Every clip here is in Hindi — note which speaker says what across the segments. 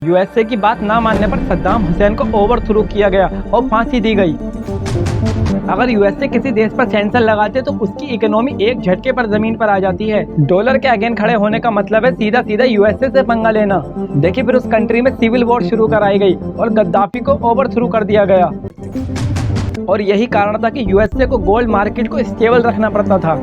Speaker 1: यूएसए की बात ना मानने पर सद्दाम हुसैन को ओवरथ्रो किया गया और फांसी दी गई। अगर यूएसए किसी देश पर सेंसर लगाते तो उसकी इकोनॉमी एक झटके पर जमीन पर आ जाती है। डॉलर के अगेंस्ट खड़े होने का मतलब है सीधा सीधा यूएसए से पंगा लेना। देखिए फिर उस कंट्री में सिविल वॉर शुरू कराई गई और गद्दाफी को ओवरथ्रो कर दिया गया। और यही कारण था कि यूएसए को गोल्ड मार्केट को स्टेबल रखना पड़ता था।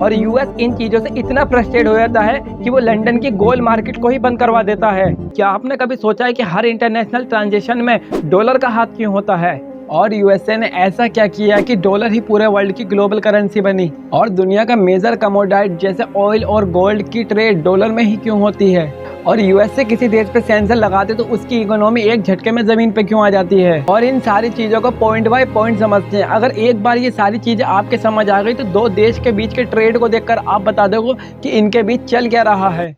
Speaker 1: और यूएस इन चीजों से इतना फ्रस्ट्रेट हो जाता है कि वो लंदन की गोल्ड मार्केट को ही बंद करवा देता है। क्या आपने कभी सोचा है कि हर इंटरनेशनल ट्रांजैक्शन में डॉलर का हाथ क्यों होता है? और यूएसए ने ऐसा क्या किया कि डॉलर ही पूरे वर्ल्ड की ग्लोबल करेंसी बनी? और दुनिया का मेजर कमोडिटी जैसे ऑयल और गोल्ड की ट्रेड डॉलर में ही क्यों होती है? और यूएसए किसी देश पे सेंसर लगाते तो उसकी इकोनॉमी एक झटके में जमीन पे क्यों आ जाती है? और इन सारी चीजों को पॉइंट बाय पॉइंट समझते हैं। अगर एक बार ये सारी चीजें आपके समझ आ गई तो दो देश के बीच के ट्रेड को देखकर आप बता दोगे कि इनके बीच चल क्या रहा है।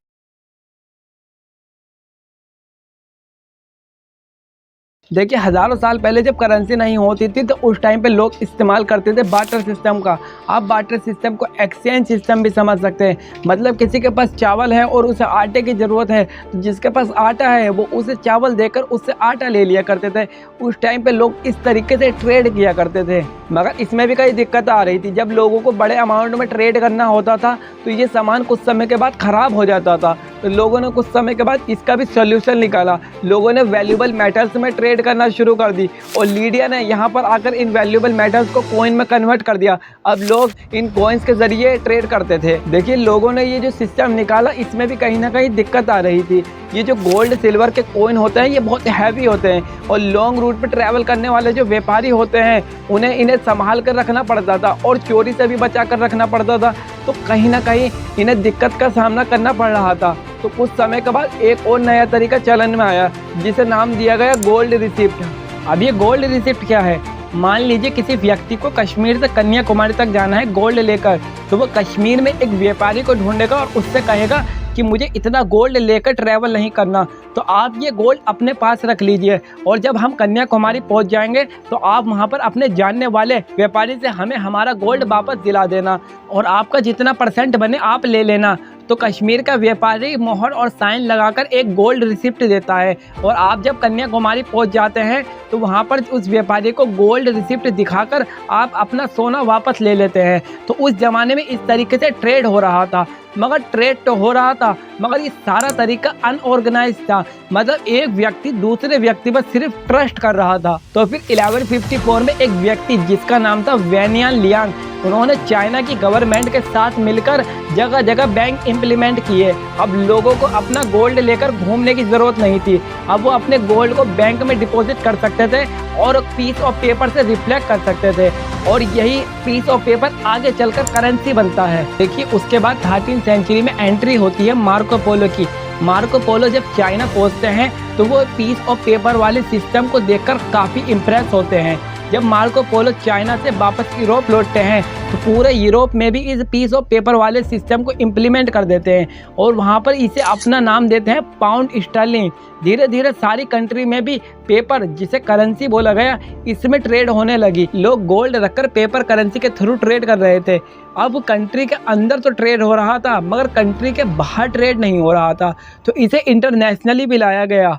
Speaker 1: देखिए हजारों साल पहले जब करेंसी नहीं होती थी तो उस टाइम पे लोग इस्तेमाल करते थे बार्टर सिस्टम का। आप बार्टर सिस्टम को एक्सचेंज सिस्टम भी समझ सकते हैं। मतलब किसी के पास चावल है और उसे आटे की ज़रूरत है तो जिसके पास आटा है वो उसे चावल देकर उससे आटा ले लिया करते थे। उस टाइम पे लोग इस तरीके से ट्रेड किया करते थे। मगर इसमें भी कई दिक्कत आ रही थी। जब लोगों को बड़े अमाउंट में ट्रेड करना होता था तो ये सामान कुछ समय के बाद ख़राब हो जाता था। तो लोगों ने कुछ समय के बाद इसका भी सॉल्यूशन निकाला। लोगों ने वैल्यूएबल मेटल्स में ट्रेड करना शुरू कर दी और लीडिया ने यहाँ पर आकर इन वैल्यूएबल मेटल्स को कॉइन में कन्वर्ट कर दिया। अब लोग इन कॉइन्स के जरिए ट्रेड करते थे। देखिए लोगों ने ये जो सिस्टम निकाला इसमें भी कहीं ना कहीं दिक्कत आ रही थी। ये जो गोल्ड सिल्वर के कॉइन होते हैं ये बहुत हैवी होते हैं और लॉन्ग रूट पर ट्रैवल करने वाले जो व्यापारी होते हैं इन्हें संभाल कर रखना पड़ता था और चोरी से भी बचा कर रखना पड़ता था। तो कहीं ना कहीं इन्हें दिक्कत का सामना करना पड़ रहा था। तो कुछ समय के बाद एक और नया तरीका चलन में आया जिसे नाम दिया गया गोल्ड रिसिप्ट। अब ये गोल्ड रिसिप्ट क्या है? मान लीजिए किसी व्यक्ति को कश्मीर से कन्याकुमारी तक जाना है गोल्ड लेकर, तो वो कश्मीर में एक व्यापारी को ढूंढेगा और उससे कहेगा कि मुझे इतना गोल्ड लेकर ट्रैवल नहीं करना, तो आप ये गोल्ड अपने पास रख लीजिए और जब हम कन्याकुमारी पहुंच जाएंगे तो आप वहां पर अपने जानने वाले व्यापारी से हमें हमारा गोल्ड वापस दिला देना और आपका जितना परसेंट बने आप ले लेना। तो कश्मीर का व्यापारी मोहर और साइन लगाकर एक गोल्ड रिसिप्ट देता है और आप जब कन्याकुमारी पहुंच जाते हैं तो वहां पर उस व्यापारी को गोल्ड रिसिप्ट दिखाकर आप अपना सोना वापस ले लेते हैं। तो उस ज़माने में इस तरीके से ट्रेड हो रहा था। मगर ट्रेड तो हो रहा था मगर ये सारा तरीका अनऑर्गेनाइज था। मतलब एक व्यक्ति दूसरे व्यक्ति पर सिर्फ ट्रस्ट कर रहा था। तो फिर 1154 में एक व्यक्ति जिसका नाम था वैनियान लियांग, उन्होंने चाइना की गवर्नमेंट के साथ मिलकर जगह जगह बैंक इम्प्लीमेंट किए। अब लोगों को अपना गोल्ड लेकर घूमने की ज़रूरत नहीं थी। अब वो अपने गोल्ड को बैंक में डिपॉजिट कर सकते थे और पीस ऑफ पेपर से रिफ्लेक्ट कर सकते थे और यही पीस ऑफ पेपर आगे चलकर करेंसी बनता है। देखिए उसके बाद 13वीं सेंचुरी में एंट्री होती है मार्को पोलो की। मार्को पोलो जब चाइना पहुंचते हैं तो वो पीस ऑफ पेपर वाले सिस्टम को देखकर काफ़ी इम्प्रेस होते हैं। जब मार्को पोलो चाइना से वापस यूरोप लौटते हैं तो पूरे यूरोप में भी इस पीस ऑफ पेपर वाले सिस्टम को इम्प्लीमेंट कर देते हैं और वहाँ पर इसे अपना नाम देते हैं पाउंड स्टर्लिंग। धीरे धीरे सारी कंट्री में भी पेपर जिसे करेंसी बोला गया इसमें ट्रेड होने लगी। लोग गोल्ड रखकर पेपर करेंसी के थ्रू ट्रेड कर रहे थे। अब कंट्री के अंदर तो ट्रेड हो रहा था मगर कंट्री के बाहर ट्रेड नहीं हो रहा था, तो इसे इंटरनेशनली भी लाया गया।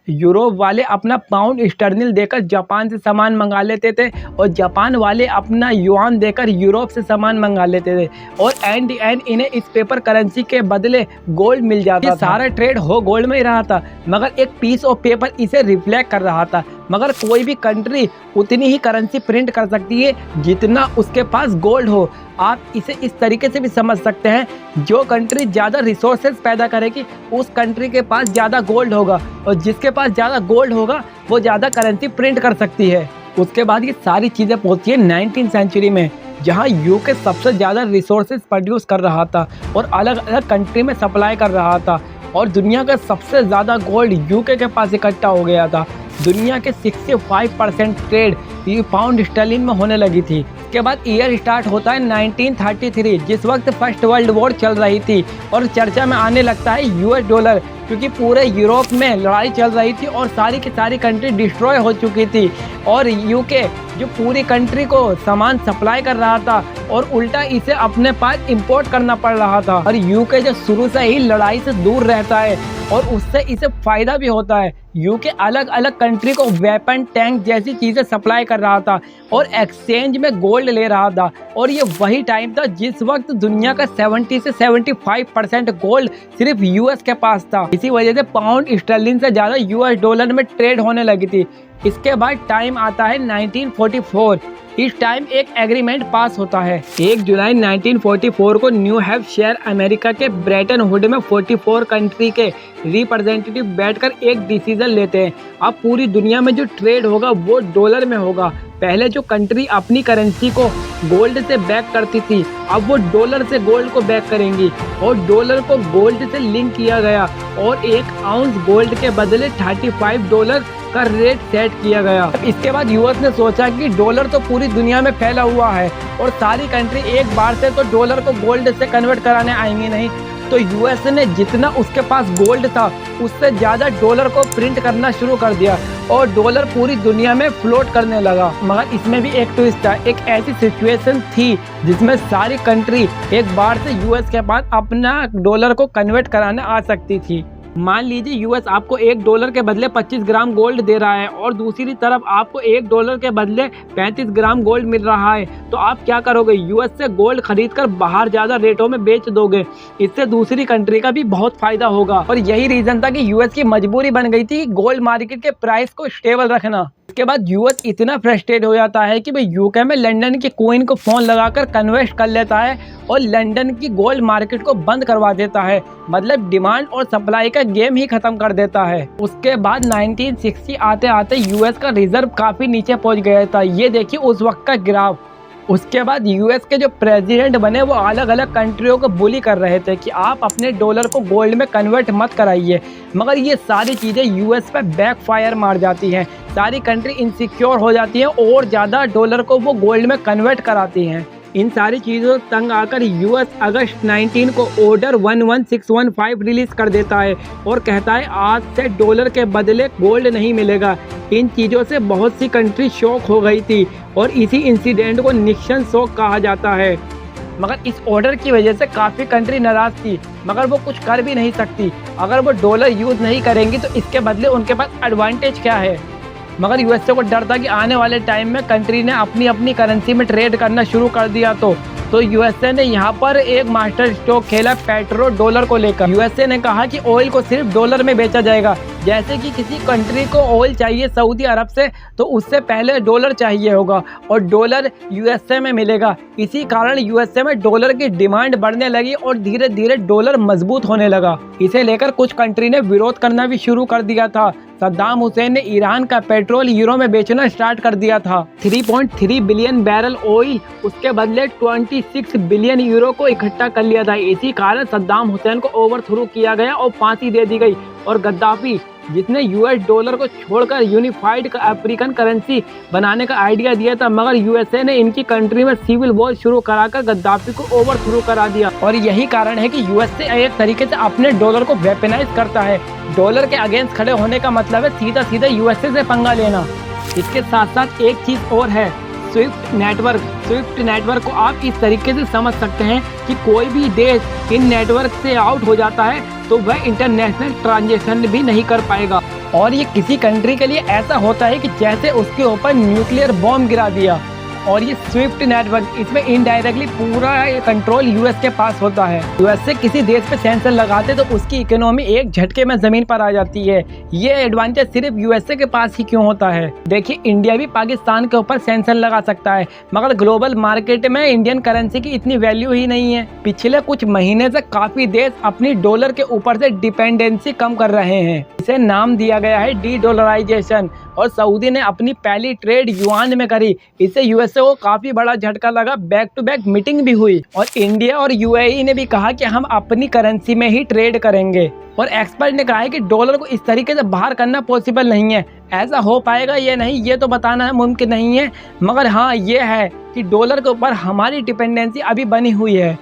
Speaker 1: यूरोप वाले अपना पाउंड स्टर्लिंग देकर जापान से सामान मंगा लेते थे और जापान वाले अपना युआन देकर यूरोप से सामान मंगा लेते थे और एंड इन्हें इस पेपर करेंसी के बदले गोल्ड मिल जाता था। सारा ट्रेड हो गोल्ड में ही रहा था मगर एक पीस ऑफ पेपर इसे रिफ्लेक्ट कर रहा था। मगर कोई भी कंट्री उतनी ही करेंसी प्रिंट कर सकती है जितना उसके पास गोल्ड हो। आप इसे इस तरीके से भी समझ सकते हैं, जो कंट्री ज़्यादा रिसोर्सेज पैदा करेगी उस कंट्री के पास ज़्यादा गोल्ड होगा और जिसके पास ज़्यादा गोल्ड होगा वो ज़्यादा करेंसी प्रिंट कर सकती है। उसके बाद ये सारी चीज़ें पहुँचती है 19वीं सेंचुरी में, जहाँ यूके सबसे ज़्यादा रिसोर्सेज प्रोड्यूस कर रहा था और अलग अलग कंट्री में सप्लाई कर रहा था और दुनिया का सबसे ज़्यादा गोल्ड यूके के पास इकट्ठा हो गया था। दुनिया के 65% ट्रेड ये पाउंड स्टर्लिंग में होने लगी थी। इसके बाद ईयर स्टार्ट होता है 1933, जिस वक्त फर्स्ट वर्ल्ड वॉर चल रही थी और चर्चा में आने लगता है यूएस डॉलर। क्योंकि पूरे यूरोप में लड़ाई चल रही थी और सारी की सारी कंट्री डिस्ट्रॉय हो चुकी थी और यूके जो पूरी कंट्री को सामान सप्लाई कर रहा था और उल्टा इसे अपने पास इंपोर्ट करना पड़ रहा था। और यूके जो शुरू से ही लड़ाई से दूर रहता है और उससे इसे फायदा भी होता है। यूके अलग अलग कंट्री को वेपन, टैंक जैसी चीजें सप्लाई कर रहा था और एक्सचेंज में गोल्ड ले रहा था। और ये वही टाइम था जिस वक्त दुनिया का 70 से 75% गोल्ड सिर्फ यूएस के पास था। इसी वजह से पाउंड स्टर्लिंग से ज्यादा यूएस डॉलर में ट्रेड होने लगी थी। इसके बाद टाइम आता है 1944। इस टाइम एक एग्रीमेंट पास होता है। 1 जुलाई 1944 को न्यू हैम्पशायर अमेरिका के ब्रेटन वुड में 44 कंट्री के रिप्रेजेंटेटिव बैठकर एक डिसीजन लेते हैं। अब पूरी दुनिया में जो ट्रेड होगा वो डॉलर में होगा। पहले जो कंट्री अपनी करेंसी को गोल्ड से बैक करती थी, अब वो डॉलर से गोल्ड को बैक करेंगी और डॉलर को गोल्ड से लिंक किया गया और 1 आउंस गोल्ड के बदले $35 का रेट सेट किया गया। इसके बाद यूएस ने सोचा कि डॉलर तो पूरी दुनिया में फैला हुआ है और सारी कंट्री एक बार से तो डॉलर को गोल्ड से कन्वर्ट कराने आएंगी नहीं, तो यूएस ने जितना उसके पास गोल्ड था उससे ज़्यादा डॉलर को प्रिंट करना शुरू कर दिया और डॉलर पूरी दुनिया में फ्लोट करने लगा। मगर इसमें भी एक ट्विस्ट था। एक ऐसी सिचुएशन थी जिसमें सारी कंट्री एक बार से यूएस के पास अपना डॉलर को कन्वर्ट कराने आ सकती थी। मान लीजिए यूएस आपको $1 के बदले 25 ग्राम गोल्ड दे रहा है और दूसरी तरफ आपको $1 के बदले 35 ग्राम गोल्ड मिल रहा है, तो आप क्या करोगे? यूएस से गोल्ड खरीद कर बाहर ज़्यादा रेटों में बेच दोगे। इससे दूसरी कंट्री का भी बहुत फायदा होगा। और यही रीज़न था कि यूएस की मजबूरी बन गई थी गोल्ड मार्केट के प्राइस को स्टेबल रखना। इसके बाद यूएस इतना फ्रस्ट्रेट हो जाता है कि भाई यूके में लंदन की क्वीन को फ़ोन लगाकर कन्वेस्ट कर लेता है और लंदन की गोल्ड मार्केट को बंद करवा देता है। मतलब डिमांड और सप्लाई का गेम ही खत्म कर देता है। उसके बाद 1960 आते आते यूएस का रिजर्व काफ़ी नीचे पहुंच गया था। ये देखिए उस वक्त का ग्राफ। उसके बाद यूएस के जो प्रेसिडेंट बने वो अलग अलग कंट्रियों को बुली कर रहे थे कि आप अपने डॉलर को गोल्ड में कन्वर्ट मत कराइए। मगर ये सारी चीज़ें यूएस पे बैकफायर मार जाती हैं। सारी कंट्री इनसिक्योर हो जाती हैं और ज़्यादा डॉलर को वो गोल्ड में कन्वर्ट कराती हैं। इन सारी चीज़ों तंग आकर यूएस अगस्त 19 को ऑर्डर 11615 रिलीज कर देता है और कहता है आज से डॉलर के बदले गोल्ड नहीं मिलेगा। इन चीज़ों से बहुत सी कंट्री शॉक हो गई थी और इसी इंसिडेंट को निक्सन शॉक कहा जाता है। मगर इस ऑर्डर की वजह से काफ़ी कंट्री नाराज़ थी, मगर वो कुछ कर भी नहीं सकती। अगर वो डॉलर यूज़ नहीं करेंगी तो इसके बदले उनके पास एडवांटेज क्या है? मगर यूएसए को डर था कि आने वाले टाइम में कंट्री ने अपनी अपनी करेंसी में ट्रेड करना शुरू कर दिया तो यूएसए ने यहाँ पर एक मास्टर स्ट्रोक खेला पेट्रो डॉलर को लेकर। यूएसए ने कहा कि ऑयल को सिर्फ डॉलर में बेचा जाएगा। जैसे कि किसी कंट्री को ऑयल चाहिए सऊदी अरब से तो उससे पहले डॉलर चाहिए होगा और डॉलर यूएसए में मिलेगा। इसी कारण यूएसए में डॉलर की डिमांड बढ़ने लगी और धीरे धीरे डॉलर मजबूत होने लगा। इसे लेकर कुछ कंट्री ने विरोध करना भी शुरू कर दिया था। सद्दाम हुसैन ने ईरान का पेट्रोल यूरो में बेचना स्टार्ट कर दिया था। 3.3 बिलियन बैरल ऑयल उसके बदले 26 बिलियन यूरो को इकट्ठा कर लिया था। इसी कारण सद्दाम हुसैन को ओवरथ्रो किया गया और फांसी दे दी गई। और गद्दाफी जिसने यूएस डॉलर को छोड़कर यूनिफाइड अफ्रीकन करेंसी बनाने का आइडिया दिया था, मगर यूएसए ने इनकी कंट्री में सिविल वॉर शुरू कराकर गद्दाफी को ओवरथ्रो करा दिया। और यही कारण है कि यूएसए एक तरीके से अपने डॉलर को वेपनाइज करता है। डॉलर के अगेंस्ट खड़े होने का मतलब है सीधा सीधा यूएसए से पंगा लेना। इसके साथ साथ एक चीज़ और है, स्विफ्ट नेटवर्क। स्विफ्ट नेटवर्क को आप इस तरीके से समझ सकते हैं कि कोई भी देश इन नेटवर्क से आउट हो जाता है तो वह इंटरनेशनल ट्रांजैक्शन भी नहीं कर पाएगा। और ये किसी कंट्री के लिए ऐसा होता है कि जैसे उसके ऊपर न्यूक्लियर बॉम्ब गिरा दिया। और ये स्विफ्ट नेटवर्क, इसमें इनडायरेक्टली पूरा कंट्रोल यूएस के पास होता है। यूएस से किसी देश पे सेंसर लगाते तो उसकी इकोनॉमी एक झटके में जमीन पर आ जाती है। ये एडवांटेज सिर्फ यूएसए के पास ही क्यों होता है? देखिए इंडिया भी पाकिस्तान के ऊपर सेंसर लगा सकता है, मगर ग्लोबल मार्केट में इंडियन करेंसी की इतनी वैल्यू ही नहीं है। पिछले कुछ महीने से काफी देश अपनी डॉलर के ऊपर से डिपेंडेंसी कम कर रहे हैं। इसे नाम दिया गया है डी डॉलराइजेशन। और सऊदी ने अपनी पहली ट्रेड युआन में करी। इससे यूएसए को काफी बड़ा झटका लगा। बैक टू बैक मीटिंग भी हुई और इंडिया और यूएई ने भी कहा कि हम अपनी करेंसी में ही ट्रेड करेंगे। और एक्सपर्ट ने कहा है कि डॉलर को इस तरीके से बाहर करना पॉसिबल नहीं है। ऐसा हो पाएगा ये नहीं, ये तो बताना मुमकिन नहीं है, मगर हाँ ये है कि डॉलर के ऊपर हमारी डिपेंडेंसी अभी बनी हुई है।